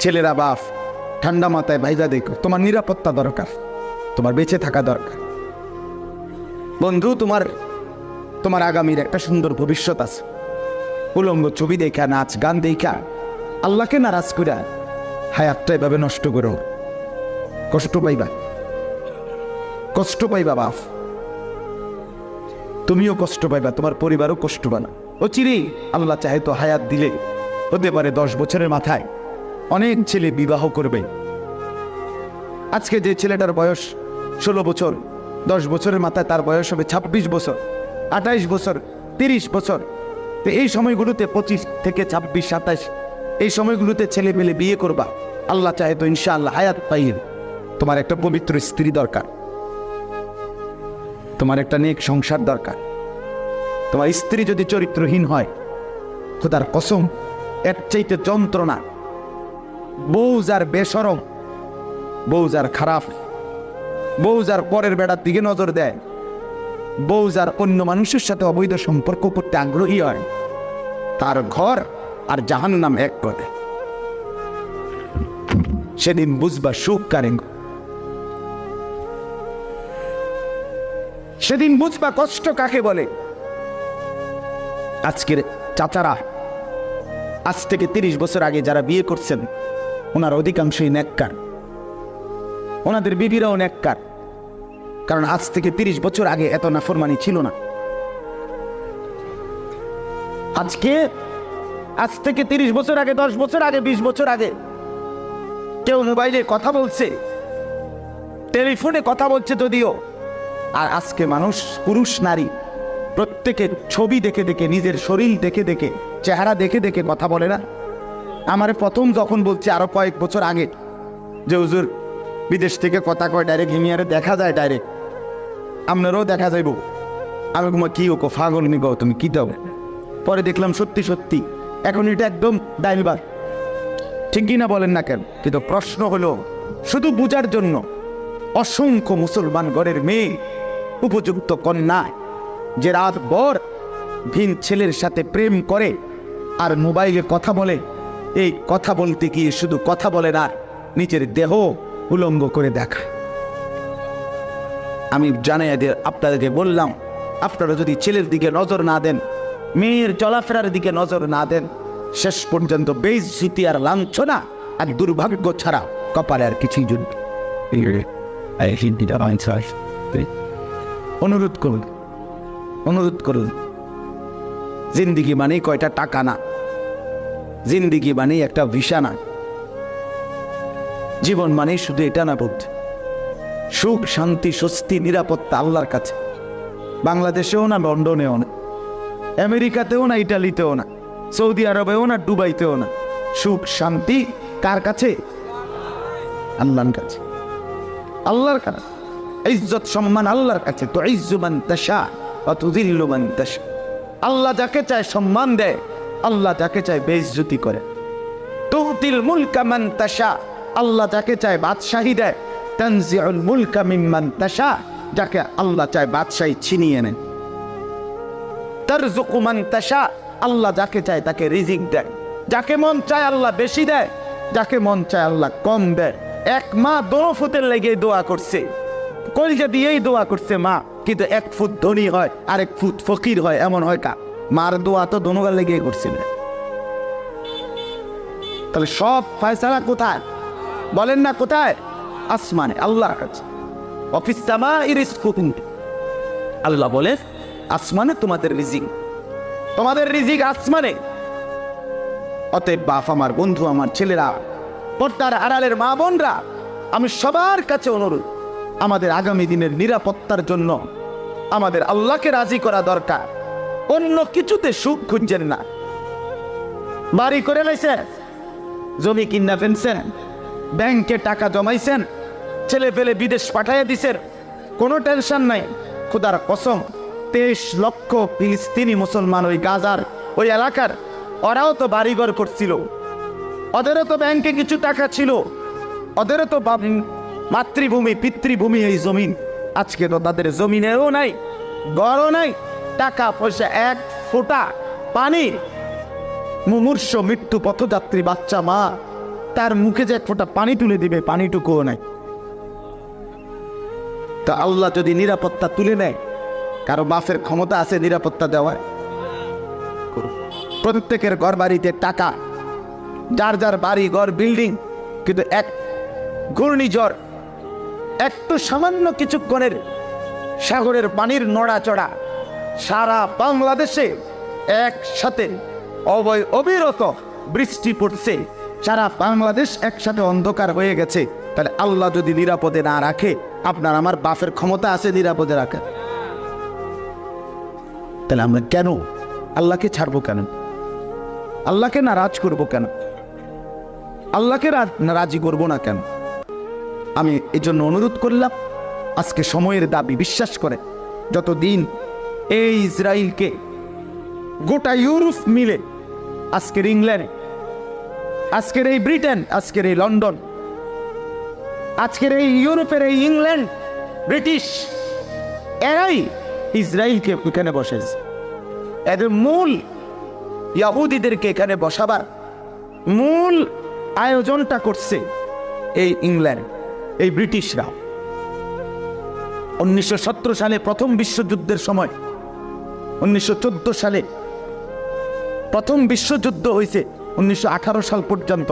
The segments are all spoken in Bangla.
ছেলেরা বাপ ঠান্ডা মাথায় ভাইবা দেখো, তোমার নিরাপত্তা দরকার, তোমার বেঁচে থাকা দরকার। বন্ধু, তোমার আগামীর একটা সুন্দর ভবিষ্যৎ আছে। উলঙ্গ ছবি দেখা, নাচ গান দেখা, আল্লাহকে নারাজ কইরা হায়াতটা এভাবে নষ্ট করো, কষ্ট পাইবা, কষ্ট পাইবা বাপ, তুমিও কষ্ট পাইবা, তোমার পরিবারও কষ্ট পানা। ও চিরি আল্লাহ চাহে তো হায়াত দিলে হতে পারে 10 বছরের মাথায় অনেক ছেলে বিবাহ করবে। আজকে যে ছেলেটার বয়স 16 বছর, 10 বছরের মাথায় তার বয়স হবে 26 বছর, 28 বছর, 30 বছর। তো এই সময়গুলোতে 25 থেকে 26, 27 এই সময়গুলোতে ছেলে মেলে বিয়ে করবা। আল্লাহ চাহে তো ইনশাআল্লাহ হায়াত পাইয়ে তোমার একটা পবিত্র স্ত্রী দরকার, তোমার একটা নেক সংসার দরকার। তোমার স্ত্রী যদি চরিত্রহীন হয়, খোদার কসম এর চাইতে যন্ত্রণা। বউ যার বেশরম, বউ যার খারাপ, বউ যার পরের বেড়ার দিকে নজর দেয়, বউ যার অন্য মানুষের সাথে অবৈধ সম্পর্ক করতে আগ্রহী হয়, তার ঘর আর জাহান্নাম এক করে। সেদিন বুঝবা সুখ কারে, সেদিন বুঝবা কষ্ট কাকে বলে। আজকের চাচারা আজ থেকে 30 বছর আগে যারা বিয়ে করছেন, ওনার অধিকাংশই নেককার, ওনাদের বিবিরাও নেককার। কারণ আজ থেকে 30 বছর আগে এত নাফরমানি ছিল না। আজ থেকে 30 বছর আগে, 10 বছর আগে, 20 বছর আগে কেউ মোবাইলে কথা বলছে, টেলিফোনে কথা বলছে যদিও। আর আজকে মানুষ, পুরুষ নারী প্রত্যেকে ছবি দেখে দেখে, নিজের শরীর দেখে দেখে, চেহারা দেখে দেখে কথা বলে না। আমার প্রথম যখন বলছে আরো কয়েক বছর আগে যে হুজুর বিদেশ থেকে কথা কয় ডাইরেক্ট হিমিয়ারে দেখা যায়, ডাইরেক্ট আপনারও দেখা যাইব, আমি তোমার কি ওকে ফাগল নি গো, তুমি কি দাও। পরে দেখলাম সত্যি সত্যি এখন এটা একদম ডাইলবার, ঠিক কিনা বলেন না কেন? কিন্তু প্রশ্ন হলো, শুধু বুঝার জন্য অসংখ্য মুসলমান ঘরের মেয়ে, উপযুক্ত কন্যা, যে রাত ভর ভিন ছেলের সাথে প্রেম করে আর মোবাইলে কথা বলে, এই কথা বলতে গিয়ে শুধু কথা বলে না, নিজের দেহ উলঙ্গ করে দেখা। আমি জানাই আপনাদেরকে বললাম, আপনারা যদি ছেলের দিকে নজর না দেন, মেয়ের চলাফেরার দিকে নজর না দেন, শেষ পর্যন্ত বেইজ্জতি আর লাঞ্ছনা আর দুর্ভাগ্য ছাড়া কপালে আর কিছুই জুটবে। অনুরোধ করুন, অনুরোধ করুন, জিন্দিগি মানে কয়টা টাকা না, জিন্দিগি মানে একটা ভিসা না, জীবন মানে শুধু এটা না বলতে। সুখ, শান্তি, স্বস্তি, নিরাপত্তা আল্লাহর কাছে। বাংলাদেশেও না, লন্ডনেও না, আমেরিকাতেও না, ইটালিতেও না, সৌদি আরবেও না, দুবাইতেও না। সুখ শান্তি কার কাছে? আল্লাহর কাছে, আল্লাহর কাছে। ইজ্জত সম্মান আল্লাহর কাছে। তো ইজ্জু মান তাশা ওয়া তুযিল্লু মান তাশা। আল্লাহ যাকে চায় সম্মান দেয়, আল্লাহ যাকে চায় বেইজ্জতি করে। তুতিল মুলকা মান তাশা, আল্লাহ যাকে চায় বাদশাহী দেয়। তানজিউল মুলকা মিম্মান তাশা, যাকে আল্লাহ চায় বাদশাহী ছিনিয়ে নেন। তারযুকু মান তাশা, আল্লাহ যাকে চায় তাকে রিজিক দেয়। যাকে মন চায় আল্লাহ বেশি দেয়, যাকে মন চায় আল্লাহ কম দেয়। এক মা দোনো ফুটের লেগে দোয়া করছে, কলিজা দিয়েই দোয়া করছে মা, কিন্তু 1 ফুট ধনী হয় আর 1 ফুট ফকির হয়, এমন হয় কা? মার দোয়া তো দোনোগার লেগে করছিল। তাহলে সব ফয়সালা কোথায়? বলেন না কোথায়? আসমানে, আল্লাহর কাছে। অফিস সামাই রিজকুকুম, আল্লাহ বলে আসমানে তোমাদের রিজিক, তোমাদের রিজিক আসমানে। অতএব বাপ আমার, বন্ধু আমার, ছেলেরা, পর্দার আড়ালের মা বোনরা, আমি সবার কাছে অনুরোধ, আমাদের আগামী দিনের নিরাপত্তার জন্য আমাদের আল্লাহকে রাজি করা দরকার। অন্য কিছুতে সুখ খুঁজছেন না। বাড়ি করে লাইছেন, জমি কিনা ফেলছেন, ব্যাংকে টাকা জমাইছেন, ছেলে পেলে বিদেশ পাঠাইয়া দিছেন, কোনো টেনশন নাই। খোদার কসম, 23 লক্ষ ফিলিস্তিনি মুসলমান ওই গাজার ওই এলাকার, ওরাও তো বাড়িঘর করছিল, ওদেরও তো ব্যাংকে কিছু টাকা ছিল, ওদেরও তো মাতৃভূমি পিতৃভূমি এই জমিন। আজকে তো তাদের জমিনেও নাই, ঘরও নাই, টাকা পয়সা 1 ফোঁটা পানি। মুমূর্ষ মৃত্যু পথযাত্রী বাচ্চা মা তার মুখে যে এক ফোঁটা পানি তুলে দিবে, পানিটুকুও নাই। তা আল্লাহ যদি নিরাপত্তা তুলে নেয়, কারো বাপের ক্ষমতা আছে নিরাপত্তা দেওয়ার? প্রত্যেকের ঘর বাড়িতে টাকা, যার যার বাড়ি ঘর বিল্ডিং, কিন্তু এক ঘূর্ণিঝড়, একটু সামান্য কিছুক্ষণের সাগরের পানির নড়াচড়া, সারা বাংলাদেশে একসাথে অবিরত বৃষ্টি পড়ছে, সারা বাংলাদেশ একসাথে অন্ধকার হয়ে গেছে। তাহলে আল্লাহ যদি নিরাপদে না রাখে, আপনার আমার বাপের ক্ষমতা আছে নিরাপদে রাখা? তাহলে আমরা কেন আল্লাহকে ছাড়বো? কেন আল্লাহকে নারাজ করবো? কেন আল্লাহকে রাজি করবো না? কেন? আমি এই জন্য অনুরোধ করলাম, আজকে সময়ের দাবি, বিশ্বাস করে যতদিন এই ইসরায়েলকে গোটা ইউরোপ মিলে, আজকের ইংল্যান্ড, আজকের এই ব্রিটেন, আজকের এই লন্ডন, আজকের এই ইউরোপের এই ইংল্যান্ড, ব্রিটিশ, এরাই ইসরায়েলকে এখানে বসেছে। এদের মূল ইহুদিদেরকে এখানে বসাবার মূল আয়োজনটা করছে এই ইংল্যান্ড, এই ব্রিটিশরা। 1917 সালে প্রথম বিশ্বযুদ্ধের সময়, 1914 সালে প্রথম বিশ্বযুদ্ধ হয়েছে, 1918 সাল পর্যন্ত।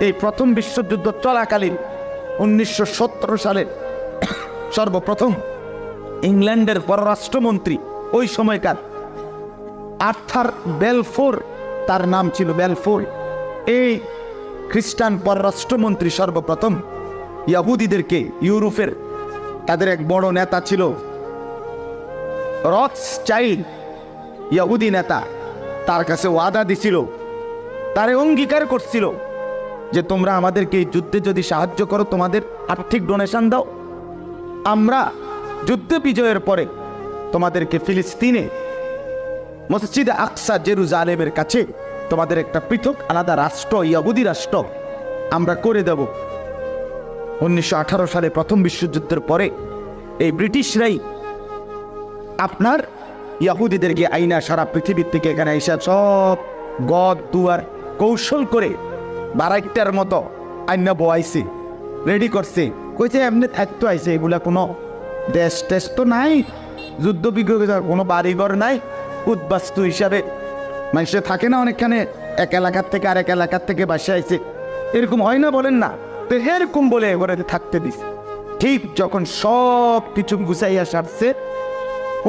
এই প্রথম বিশ্বযুদ্ধ চলাকালীন 1917 সালে সর্বপ্রথম ইংল্যান্ডের পররাষ্ট্রমন্ত্রী, ওই সময়কার আর্থার বেলফোর, তার নাম ছিল বেলফোর, এই খ্রিস্টান পররাষ্ট্রমন্ত্রী সর্বপ্রথম ইহুদিদেরকে, ইউরোপের তাদের এক বড় নেতা ছিল রথস্টাইল্ড, ইহুদি নেতা, তার কাছে ওয়াদা দিছিল, তারে অঙ্গীকার করছিল যে তোমরা আমাদেরকে এই যুদ্ধে যদি সাহায্য করো, তোমাদের আর্থিক ডোনেশন দাও, আমরা যুদ্ধ বিজয়ের পরে তোমাদেরকে ফিলিস্তিনে মসজিদে আকসা জেরুজালেমের কাছে তোমাদের একটা পৃথক আলাদা রাষ্ট্র, ইহুদি রাষ্ট্র আমরা করে দেব। 1918 সালে প্রথম বিশ্বযুদ্ধের পরে এই ব্রিটিশরাই আপনার ইহুদিদেরকে আইনা সারা পৃথিবীর থেকে এখানে এসে সব গদ দুয়ার কৌশল করে বারাইটার মতো আইনা বয়াইছে, রেডি করছে, কইছে এমনি থাকতো আইছে, এগুলা কোনো দেশ টেস তো নাই, যুদ্ধ বিগ্রহ কোনো বাড়িঘর নাই, উদ্বাস্তু হিসাবে মানুষে থাকে না অনেকখানে, এক এলাকার থেকে আরেক এলাকার থেকে বাসে আইছে, এরকম হয় না বলেন না? তো এরকম বলে এবারে থাকতে দিস। ঠিক যখন সব কিছু গুছাইয়া সারছে,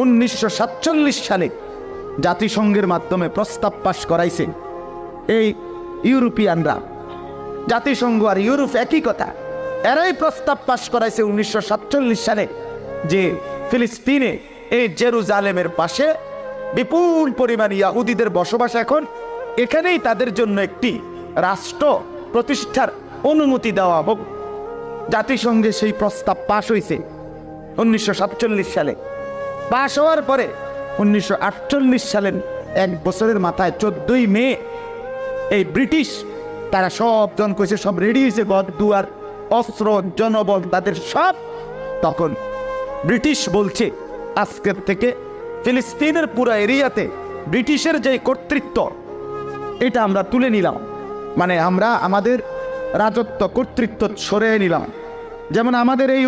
1947 সালে জাতিসংঘের মাধ্যমে প্রস্তাব পাশ করাইছে এই ইউরোপিয়ানরা। জাতিসংঘ আর ইউরোপ একই কথা, এরাই প্রস্তাব পাশ করাইছে 1947 সালে যে ফিলিস্তিনে এই জেরুজালেমের পাশে বিপুল পরিমাণ ইহুদিদের বসবাস, এখন এখানেই তাদের জন্য একটি রাষ্ট্র প্রতিষ্ঠার অনুমতি দেওয়া হোক। জাতিসংঘে সেই প্রস্তাব পাশ হয়েছে 1947 সালে। পাশ হওয়ার পরে 1948 সালের এক বছরের মাথায় 14ই মে এই ব্রিটিশ তারা সবজন কইছে, সব রেডি হয়েছে, ঘর দুয়ার, অস্ত্র, জনবল তাদের সব। তখন ব্রিটিশ বলছে আজকের থেকে ফিলিস্তিনের পুরো এরিয়াতে ব্রিটিশের যে কর্তৃত্ব, এটা আমরা তুলে নিলাম, মানে আমরা আমাদের রাজত্ব কর্তৃত্ব সরিয়ে নিলাম। যেমন আমাদের এই